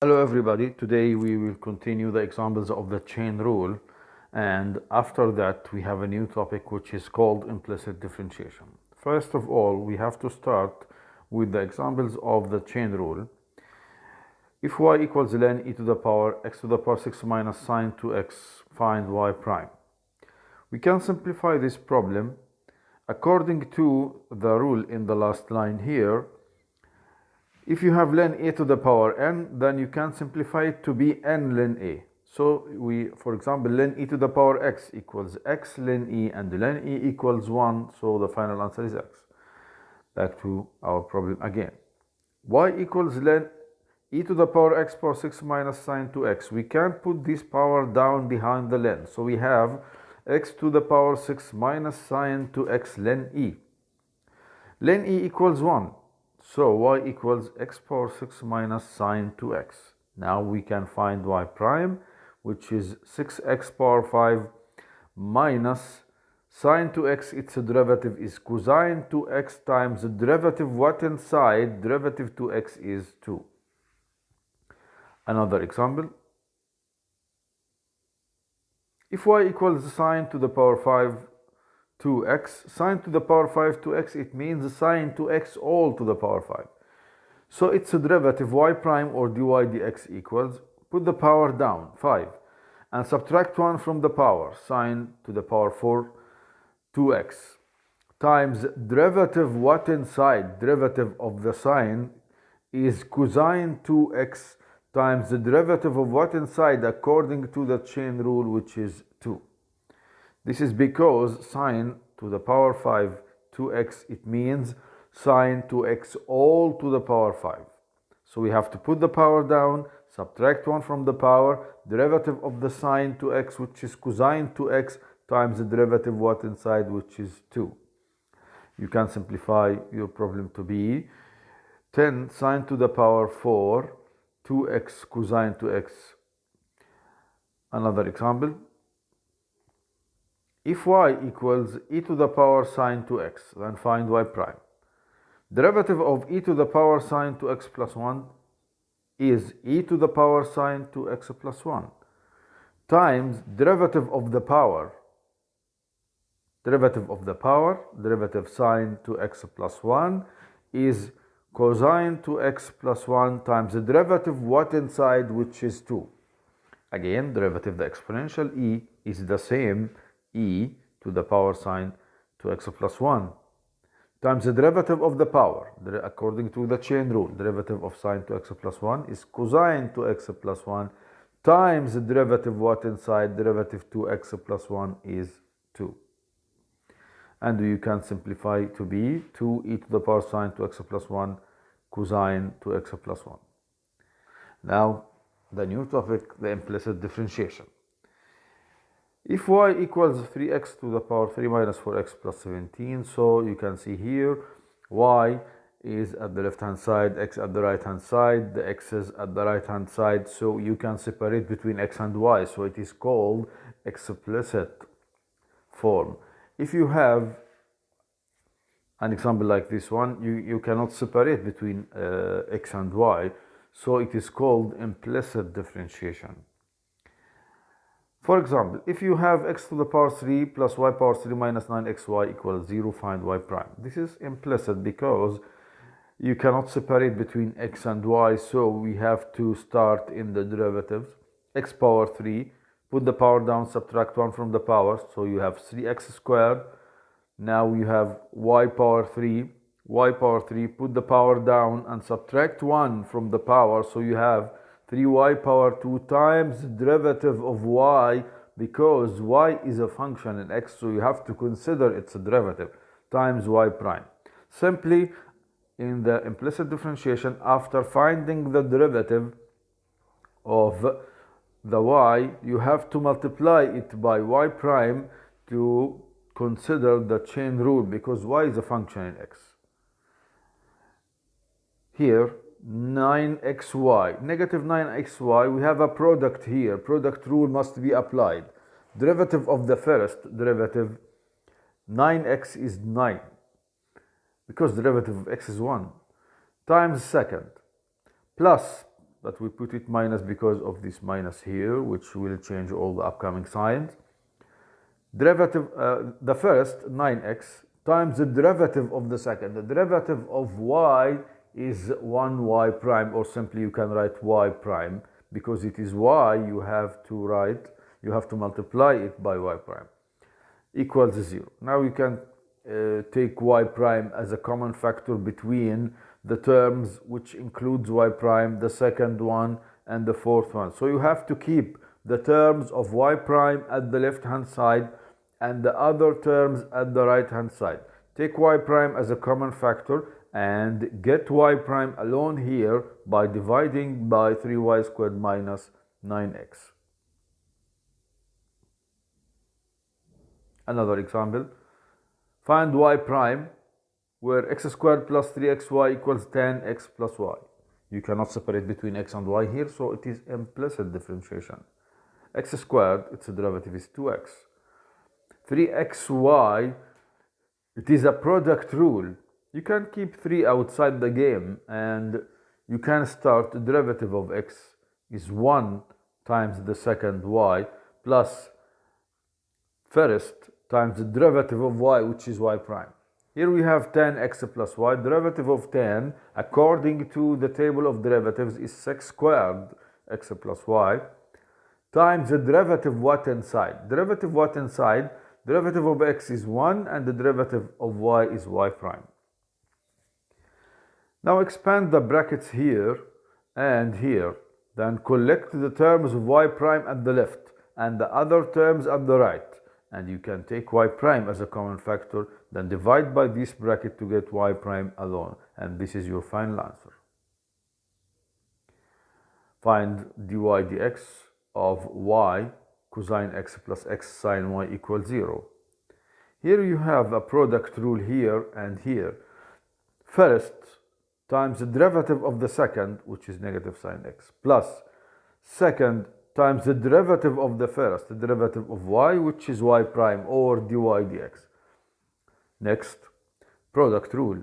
Hello everybody, today we will continue the examples of the chain rule, and after that we have a new topic which is called implicit differentiation. First of all, we have to start with the examples of the chain rule. If y equals ln e to the power x to the power 6 minus sine 2x, find y prime. We can simplify this problem according to the rule in the last line here. If you have ln a to the power n, then you can simplify it to be n ln a. So for example, ln e to the power x equals x ln e, and ln e equals 1, so the final answer is x. Back to our problem again. Y equals ln e to the power x power 6 minus sine 2x. We can put this power down behind the ln. So we have x to the power 6 minus sine 2x ln e. Ln e equals 1. So y equals x power 6 minus sine 2x. Now we can find y prime, which is 6x power 5 minus sine 2x. Its derivative is cosine 2x times the derivative what inside, derivative 2x is 2. Another example. If y equals sine to the power 5 2x, sine to the power 5 2x, it means sine 2x all to the power 5. So its derivative y prime or dy dx equals, put the power down, 5, and subtract 1 from the power, sine to the power 4 2x, times derivative what inside, derivative of the sine is cosine 2x times the derivative of what inside according to the chain rule, which is 2. This is because sine to the power 5 2x, it means sine 2x all to the power 5. So we have to put the power down, subtract 1 from the power, derivative of the sine 2x, which is cosine 2x, times the derivative what inside, which is 2. You can simplify your problem to be 10 sine to the power 4 2x cosine 2x. Another example. If y equals e to the power sine 2x, then find y prime. Derivative of e to the power sine 2x plus 1 is e to the power sine 2x plus 1 times derivative of the power. Derivative of the power, derivative sine 2x plus 1 is cosine 2x plus 1 times the derivative what inside, which is 2. Again, derivative the exponential e is the same, e to the power sine 2x plus 1 times the derivative of the power, according to the chain rule, derivative of sine 2x plus 1 is cosine 2x plus 1 times the derivative what inside, derivative 2x plus 1 is 2. And you can simplify to be 2 e to the power sine 2x plus 1 cosine 2x plus 1. Now, the new topic, the implicit differentiation. If y equals 3x to the power 3 minus 4x plus 17, so you can see here, y is at the left hand side, x at the right hand side, the x's at the right hand side, so you can separate between x and y, so it is called explicit form. If you have an example like this one, you cannot separate between x and y, so it is called implicit differentiation. For example, if you have x to the power 3 plus y power 3 minus 9xy equals 0, find y prime. This is implicit because you cannot separate between x and y, so we have to start in the derivatives. X power 3, put the power down, subtract 1 from the power, so you have 3x squared. Now you have y power 3, put the power down and subtract 1 from the power, so you have 3y power 2 times derivative of y, because y is a function in x, so you have to consider its derivative, times y prime. Simply, in the implicit differentiation, after finding the derivative of the y, you have to multiply it by y prime to consider the chain rule, because y is a function in x. Here, 9xy, negative 9xy, we have a product here. Product rule must be applied. Derivative of the first derivative, 9x is 9, because derivative of x is 1, times second, plus but we put it minus because of this minus here, which will change all the upcoming signs. Derivative, the first 9x times the derivative of the second. The derivative of y is 1y prime, or simply you can write y prime, because it is y, you have to multiply it by y prime, equals 0. Now you can take y prime as a common factor between the terms which includes y prime, the second one and the fourth one. So you have to keep the terms of y prime at the left hand side and the other terms at the right hand side. Take y prime as a common factor and get y prime alone here by dividing by 3y squared minus 9x. Another example, find y prime where x squared plus 3xy equals 10x plus y. You cannot separate between x and y here, so it is implicit differentiation. X squared, its derivative is 2x. 3xy, it is a product rule. You can keep 3 outside the game and you can start the derivative of x is 1 times the second y plus first times the derivative of y, which is y prime. Here we have 10x plus y. Derivative of 10, according to the table of derivatives, is 6 squared x plus y times the derivative what inside. Derivative what inside? Derivative of x is 1 and the derivative of y is y prime. Now expand the brackets here and here. Then collect the terms of y prime at the left and the other terms at the right. And you can take y prime as a common factor, then divide by this bracket to get y prime alone. And this is your final answer. Find dy dx of y cosine x plus x sine y equals 0. Here you have a product rule here and here. First times the derivative of the second, which is negative sine x, plus second times the derivative of the first, the derivative of y, which is y prime, or dy dx. Next, product rule.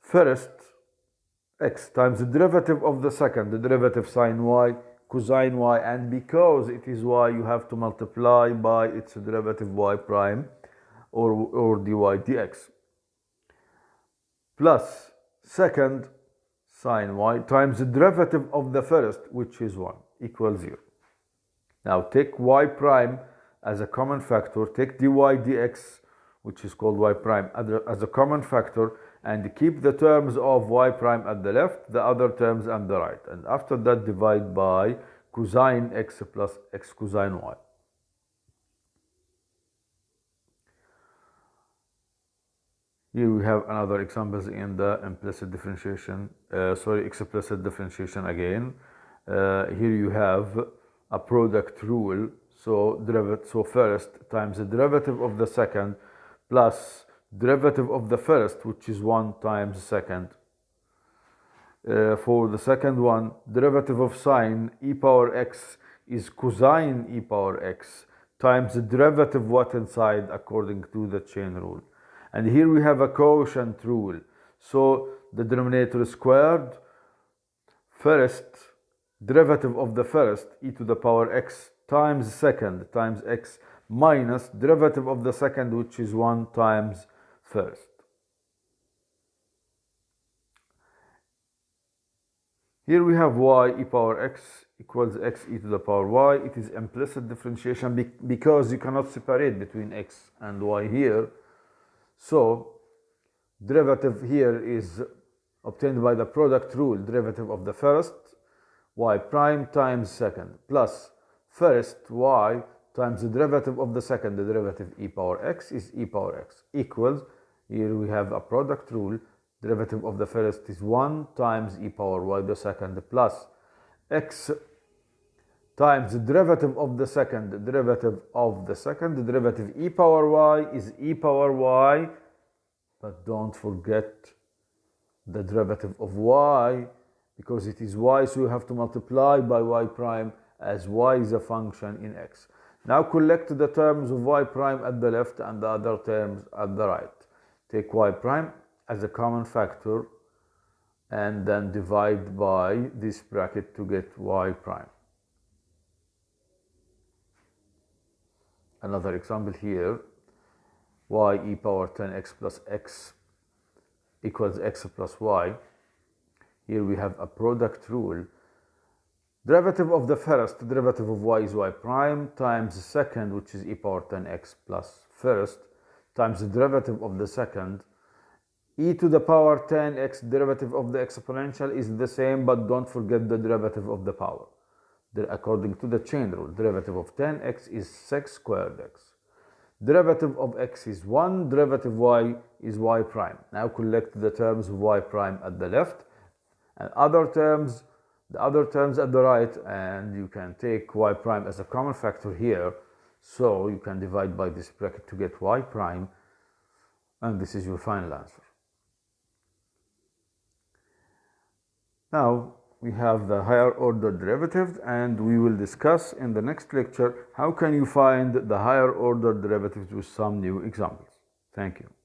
First, x times the derivative of the second, the derivative sine y, cosine y, and because it is y, you have to multiply by its derivative y prime, or dy dx. Plus, second, sine y times the derivative of the first, which is 1, equals 0. Now take y prime as a common factor, take dy dx, which is called y prime, as a common factor, and keep the terms of y prime at the left, the other terms at the right. And after that, divide by cosine x plus x cosine y. Here we have another examples in the implicit differentiation, explicit differentiation again. Here you have a product rule. So first times the derivative of the second plus derivative of the first, which is 1 times second. For the second one, derivative of sine e power x is cosine e power x times the derivative what inside according to the chain rule. And here we have a quotient rule. So the denominator is squared. First, derivative of the first, e to the power x times second times x minus derivative of the second, which is 1 times first. Here we have y e power x equals x e to the power y. It is implicit differentiation because you cannot separate between x and y here. So derivative here is obtained by the product rule, derivative of the first, y prime times second, plus first y times the derivative of the second, the derivative e power x is e power x, equals, here we have a product rule, derivative of the first is 1 times e power y, the second, plus x times the derivative of the second, the derivative of the second, the derivative e power y is e power y, but don't forget the derivative of y, because it is y, so you have to multiply by y prime, as y is a function in x. Now collect the terms of y prime at the left and the other terms at the right. Take y prime as a common factor and then divide by this bracket to get y prime. Another example here, y e power 10x plus x equals x plus y. Here we have a product rule. Derivative of the first, derivative of y is y prime, times the second, which is e power 10x plus first, times the derivative of the second. E to the power 10x derivative of the exponential is the same, but don't forget the derivative of the power. According to the chain rule, derivative of 10x is sec squared x. Derivative of x is 1, derivative y is y prime. Now collect the terms of y prime at the left and the other terms at the right, and you can take y prime as a common factor here, so you can divide by this bracket to get y prime, and this is your final answer. Now we have the higher order derivatives, and we will discuss in the next lecture how can you find the higher order derivatives with some new examples. Thank you.